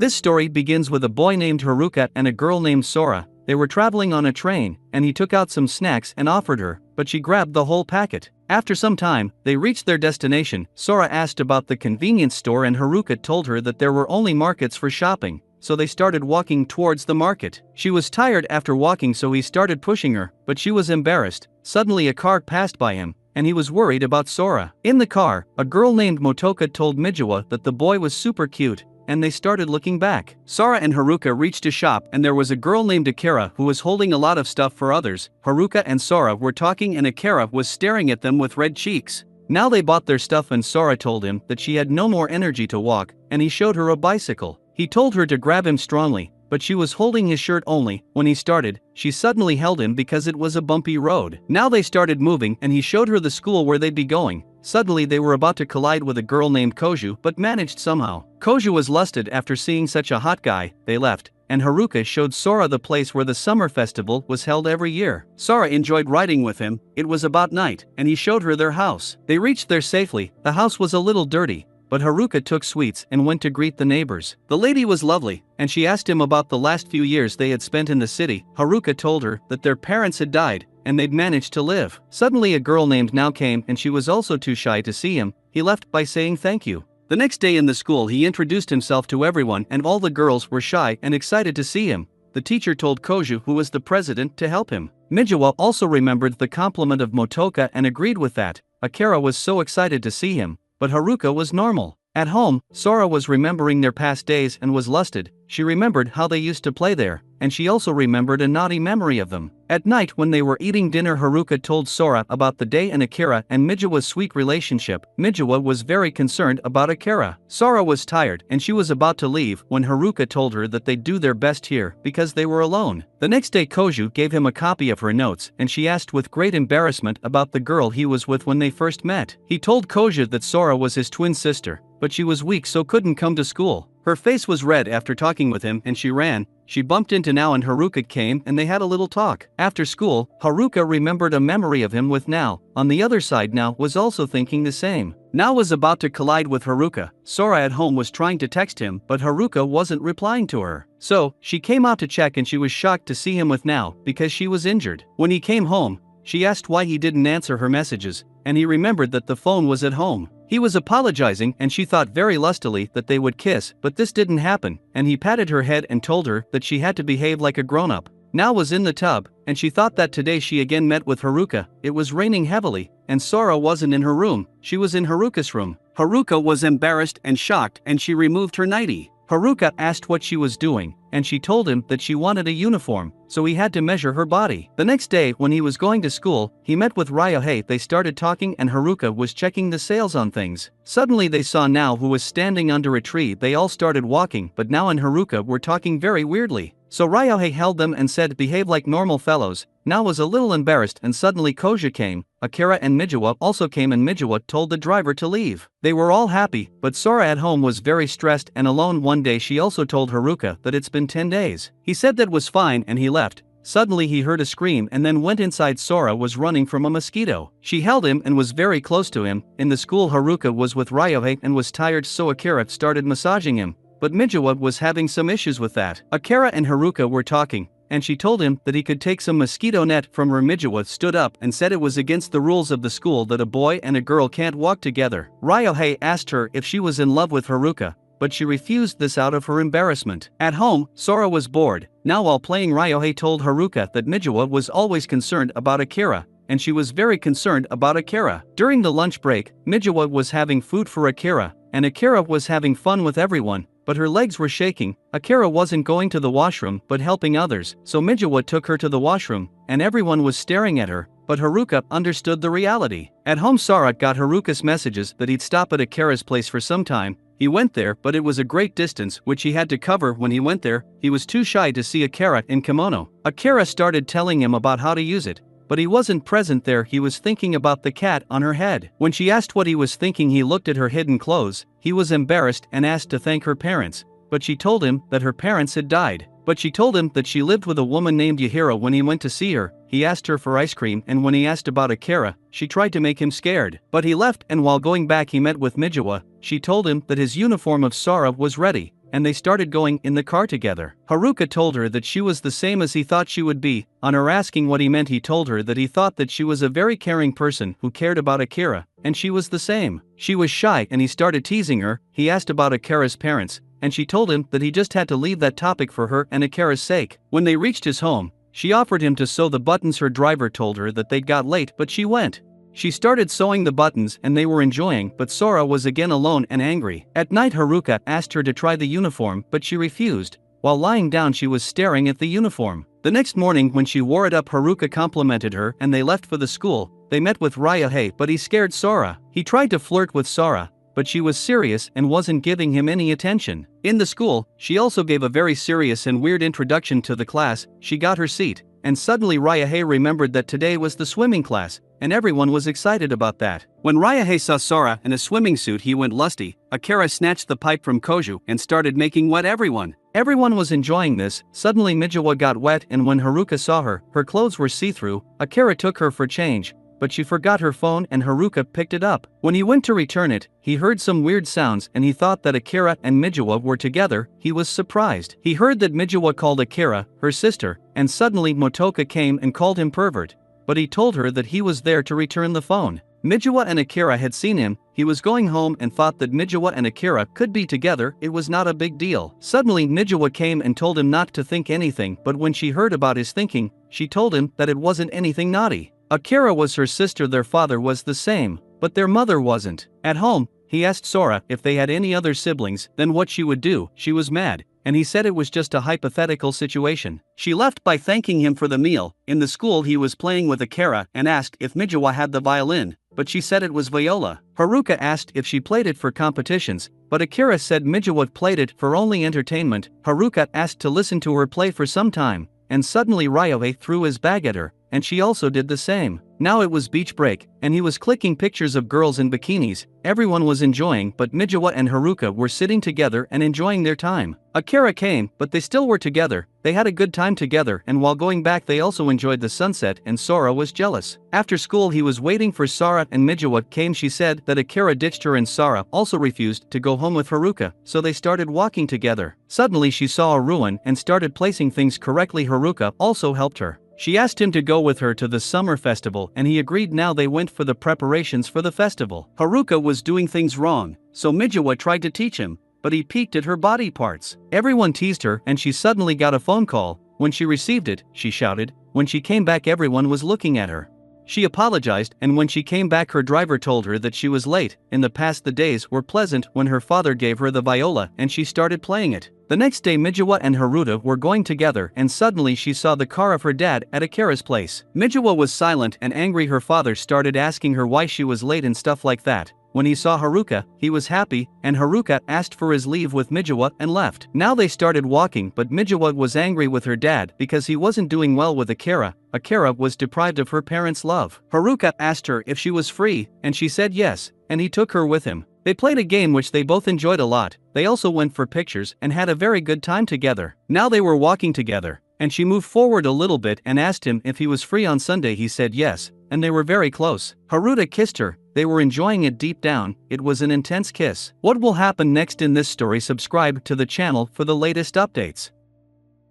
This story begins with a boy named Haruka and a girl named Sora. They were traveling on a train, and he took out some snacks and offered her, but she grabbed the whole packet. After some time, they reached their destination. Sora asked about the convenience store and Haruka told her that there were only markets for shopping, so they started walking towards the market. She was tired after walking, so he started pushing her, but she was embarrassed. Suddenly a car passed by him, and he was worried about Sora. In the car, a girl named Motoka told Mijiwa that the boy was super cute, and they started looking back. Sora and Haruka reached a shop and there was a girl named Akira who was holding a lot of stuff for others. Haruka and Sora were talking and Akira was staring at them with red cheeks. Now they bought their stuff and Sora told him that she had no more energy to walk, and he showed her a bicycle. He told her to grab him strongly, but she was holding his shirt only. When he started, she suddenly held him because it was a bumpy road. Now they started moving and he showed her the school where they'd be going. Suddenly they were about to collide with a girl named Koju but managed somehow. Koju was lusted after seeing such a hot guy. They left, and Haruka showed Sora the place where the summer festival was held every year. Sora enjoyed riding with him. It was about night, and he showed her their house. They reached there safely. The house was a little dirty, but Haruka took sweets and went to greet the neighbors. The lady was lovely, and she asked him about the last few years they had spent in the city. Haruka told her that their parents had died, and they'd managed to live. Suddenly a girl named Now came and she was also too shy to see him. He left by saying thank you. The next day in the school he introduced himself to everyone and all the girls were shy and excited to see him. The teacher told Koju, who was the president, to help him. Mijiwa also remembered the compliment of Motoka and agreed with that. Akira was so excited to see him, but Haruka was normal. At home, Sora was remembering their past days and was lusted. She remembered how they used to play there, and she also remembered a naughty memory of them. At night when they were eating dinner, Haruka told Sora about the day and Akira and Mijiwa's sweet relationship. Mijiwa was very concerned about Akira. Sora was tired and she was about to leave when Haruka told her that they'd do their best here because they were alone. The next day Koju gave him a copy of her notes and she asked with great embarrassment about the girl he was with when they first met. He told Koju that Sora was his twin sister, but she was weak so couldn't come to school. Her face was red after talking with him and she ran. She bumped into Now and Haruka came and they had a little talk. After school, Haruka remembered a memory of him with Now. On the other side, Now was also thinking the same. Now was about to collide with Haruka. Sora at home was trying to text him but Haruka wasn't replying to her. So, she came out to check and she was shocked to see him with Now because she was injured. When he came home, she asked why he didn't answer her messages, and he remembered that the phone was at home. He was apologizing and she thought very lustily that they would kiss, but this didn't happen, and he patted her head and told her that she had to behave like a grown-up. Now was in the tub, and she thought that today she again met with Haruka. It was raining heavily, and Sora wasn't in her room, she was in Haruka's room. Haruka was embarrassed and shocked and she removed her nightie. Haruka asked what she was doing, and she told him that she wanted a uniform, so he had to measure her body. The next day when he was going to school, he met with Ryohei. They started talking and Haruka was checking the sales on things. Suddenly they saw Now who was standing under a tree. They all started walking, but Now and Haruka were talking very weirdly. So Ryohei held them and said behave like normal fellows. Now was a little embarrassed and suddenly Koja came. Akira and Mijiwa also came and Mijiwa told the driver to leave. They were all happy, but Sora at home was very stressed and alone. One day she also told Haruka that it's been 10 days. He said that was fine and he left. Suddenly he heard a scream and then went inside. Sora was running from a mosquito. She held him and was very close to him. In the school Haruka was with Ryohei and was tired, so Akira started massaging him. But Mijiwa was having some issues with that. Akira and Haruka were talking, and she told him that he could take some mosquito net from her. Mijiwa stood up and said it was against the rules of the school that a boy and a girl can't walk together. Ryohei asked her if she was in love with Haruka, but she refused this out of her embarrassment. At home, Sora was bored. Now while playing, Ryohei told Haruka that Mijiwa was always concerned about Akira, and she was very concerned about Akira. During the lunch break, Mijiwa was having food for Akira, and Akira was having fun with everyone, but her legs were shaking. Akira wasn't going to the washroom but helping others, so Mijiwa took her to the washroom, and everyone was staring at her, but Haruka understood the reality. At home Sora got Haruka's messages that he'd stop at Akira's place for some time. He went there but it was a great distance which he had to cover. When he went there, he was too shy to see Akira in kimono. Akira started telling him about how to use it, but he wasn't present there. He was thinking about the cat on her head. When she asked what he was thinking, he looked at her hidden clothes. He was embarrassed and asked to thank her parents, but she told him that her parents had died. But she told him that she lived with a woman named Yahiro. When he went to see her, he asked her for ice cream, and when he asked about Akira, she tried to make him scared. But he left, and while going back he met with Mijiwa. She told him that his uniform of Sora was ready, and they started going in the car together. Haruka told her that she was the same as he thought she would be. On her asking what he meant, he told her that he thought that she was a very caring person who cared about Akira, and she was the same. She was shy and he started teasing her. He asked about Akira's parents, and she told him that he just had to leave that topic for her and Akira's sake. When they reached his home, she offered him to sew the buttons. Her driver told her that they'd got late, but she went. She started sewing the buttons and they were enjoying, but Sora was again alone and angry. At night, Haruka asked her to try the uniform, but she refused. While lying down, she was staring at the uniform. The next morning when she wore it up, Haruka complimented her and they left for the school. They met with Ryuhei, but he scared Sora. He tried to flirt with Sora, but she was serious and wasn't giving him any attention. In the school, she also gave a very serious and weird introduction to the class. She got her seat, and suddenly Ryuhei remembered that today was the swimming class, and everyone was excited about that. When Ryuhei saw Sora in a swimming suit, he went lusty. Akira snatched the pipe from Koju and started making wet everyone. Everyone was enjoying this. Suddenly Mijiwa got wet, and when Haruka saw her, her clothes were see-through. Akira took her for change, but she forgot her phone and Haruka picked it up. When he went to return it, he heard some weird sounds and he thought that Akira and Mijiwa were together. He was surprised. He heard that Mijiwa called Akira her sister, and suddenly Motoka came and called him pervert. But he told her that he was there to return the phone. Mijiwa and Akira had seen him. He was going home and thought that Mijiwa and Akira could be together. It was not a big deal. Suddenly Mijiwa came and told him not to think anything, but when she heard about his thinking, she told him that it wasn't anything naughty. Akira was her sister, their father was the same, but their mother wasn't. At home, he asked Sora if they had any other siblings, then what she would do. She was mad, and he said it was just a hypothetical situation. She left by thanking him for the meal. In the school, he was playing with Akira and asked if Mijiwa had the violin, but she said it was viola. Haruka asked if she played it for competitions, but Akira said Mijiwa played it for only entertainment. Haruka asked to listen to her play for some time, and suddenly Ryuhei threw his bag at her, and she also did the same. Now it was beach break, and he was clicking pictures of girls in bikinis. Everyone was enjoying, but Mijiwa and Haruka were sitting together and enjoying their time. Akira came, but they still were together. They had a good time together, and while going back they also enjoyed the sunset, and Sora was jealous. After school he was waiting for Sora and Mijiwa came. She said that Akira ditched her and Sora also refused to go home with Haruka, so they started walking together. Suddenly she saw a ruin and started placing things correctly. Haruka also helped her. She asked him to go with her to the summer festival and he agreed. Now they went for the preparations for the festival. Haruka was doing things wrong, so Mijiwa tried to teach him, but he peeked at her body parts. Everyone teased her and she suddenly got a phone call. When she received it, she shouted. When she came back, everyone was looking at her. She apologized, and when she came back her driver told her that she was late. In the past the days were pleasant when her father gave her the viola and she started playing it. The next day Mijiwa and Haruka were going together and suddenly she saw the car of her dad at Akira's place. Mijiwa was silent and angry. Her father started asking her why she was late and stuff like that. When he saw Haruka, he was happy, and Haruka asked for his leave with Mijiwa and left. Now they started walking, but Mijiwa was angry with her dad because he wasn't doing well with Akira. Akira was deprived of her parents' love. Haruka asked her if she was free, and she said yes, and he took her with him. They played a game which they both enjoyed a lot. They also went for pictures and had a very good time together. Now they were walking together, and she moved forward a little bit and asked him if he was free on Sunday. He said yes, and they were very close. Haruka kissed her. They were enjoying it deep down. It was an intense kiss. What will happen next in this story? Subscribe to the channel for the latest updates.